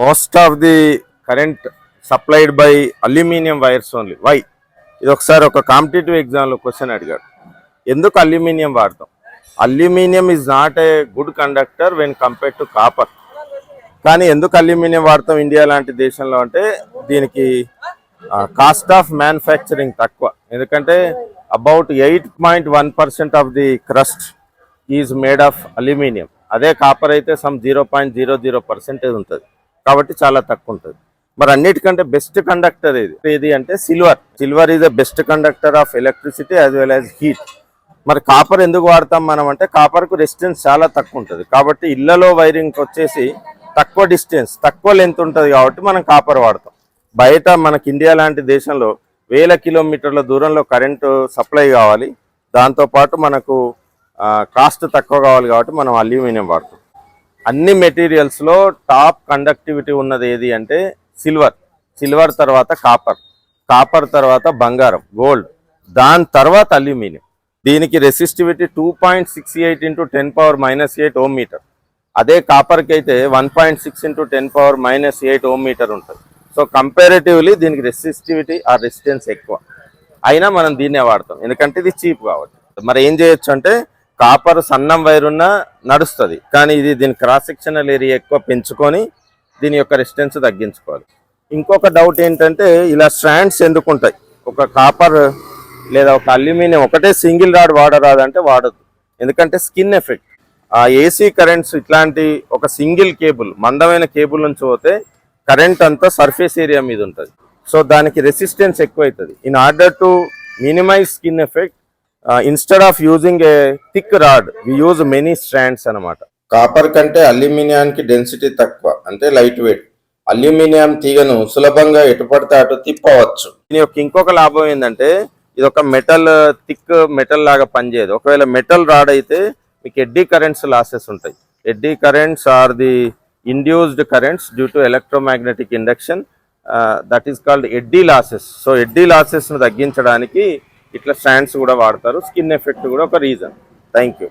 Most of the current supplied by aluminium wires only. Why? ఇది ఒకసారి ఒక competitive ఎగ్జామ్లో క్వశ్చన్ అడిగాడు, ఎందుకు అల్యూమినియం వాడతాం? Aluminium is not a good conductor when compare to copper. కానీ ఎందుకు అల్యూమినియం వాడతాం ఇండియా లాంటి దేశంలో అంటే, దీనికి కాస్ట్ ఆఫ్ మ్యానుఫ్యాక్చరింగ్ తక్కువ. ఎందుకంటే about 8.1% of the crust is made of aluminium. అదే కాపర్ అయితే సమ్ 0.00% ఉంటుంది, కాబట్టి చాలా తక్కువ ఉంటుంది. మరి అన్నిటికంటే బెస్ట్ కండక్టర్ ఏది అంటే silver. Silver is the best conductor of electricity as well as heat. మరి కాపర్ ఎందుకు వాడతాం మనం అంటే, కాపర్కు రెసిస్టెన్స్ చాలా తక్కువ ఉంటుంది. కాబట్టి ఇళ్లలో వైరింగ్ వచ్చేసి తక్కువ డిస్టెన్స్, తక్కువ లెంత్ ఉంటుంది కాబట్టి మనం కాపర్ వాడతాం. బయట మనకి ఇండియా లాంటి దేశంలో వేల కిలోమీటర్ల దూరంలో కరెంటు సప్లై కావాలి, దాంతోపాటు మనకు కాస్ట్ తక్కువ కావాలి కాబట్టి మనం అల్యూమినియం వాడతాం. అన్ని మెటీరియల్స్లో టాప్ కండక్టివిటీ ఉన్నది ఏది అంటే సిల్వర్. సిల్వర్ తర్వాత కాపర్, కాపర్ తర్వాత బంగారం గోల్డ్, దాని తర్వాత అల్యూమినియం. దీనికి రెసిస్టివిటీ 2.68 × 10⁻⁸ ఓం మీటర్. అదే కాపర్కి అయితే 1.6 × 10⁻⁸ ఓం మీటర్ ఉంటుంది. సో కంపారిటివ్లీ దీనికి రెసిస్టివిటీ ఆ రెసిస్టెన్స్ ఎక్కువ, అయినా మనం దీన్నే వాడతాం ఎందుకంటే ఇది చీప్ కాబట్టి. మరి ఏం చేయొచ్చు అంటే, కాపర్ సన్నం వైర్ ఉన్నా నడుస్తుంది, కానీ దీని క్రాస్ సెక్షనల్ ఏరియా ఎక్కువ పెంచుకొని దీని యొక్క రెసిస్టెన్స్ తగ్గించుకోవాలి. ఇంకొక డౌట్ ఏంటంటే, ఇలా స్ట్రాండ్స్ ఎందుకు ఉంటాయి? ఒక కాపర్ లేదా ఒక అల్యూమినియం ఒకటే సింగిల్ రాడ్ వాడరాదంటే వాడదు, ఎందుకంటే స్కిన్ ఎఫెక్ట్. ఆ ఏసీ కరెంట్స్ ఇట్లాంటి ఒక సింగిల్ కేబుల్, మందమైన కేబుల్ నుంచి పోతే కరెంట్ అంతా సర్ఫేస్ ఏరియా మీద ఉంటుంది. సో దానికి రెసిస్టెన్స్ ఎక్కువ అవుతుంది. In order to minimize skin effect, instead of using a thick rod we use many strands అనమాట. కాపర్ కంటే అల్యూమినియానికి డెన్సిటీ తక్కువ, అంటే లైట్ వెయిట్. అల్యూమినియం తీగను సులభంగా ఎటు పడితే అటు తిప్పవచ్చు. దీని యొక్క ఇంకొక లాభం ఏంటంటే, ఇది ఒక మెటల్, థిక్ మెటల్ లాగా పనిచేయదు. ఒకవేళ మెటల్ రాడ్ అయితే మీకు ఎడ్డీ కరెంట్స్ లాసెస్ ఉంటాయి. Eddy currents are the induced currents due to electromagnetic induction, that is called eddy losses. So eddy లాసెస్ను తగ్గించడానికి ఇట్లా స్ట్రాండ్స్ కూడా వాడతారు. స్కిన్ ఎఫెక్ట్ కూడా ఒక రీజన్. Thank you.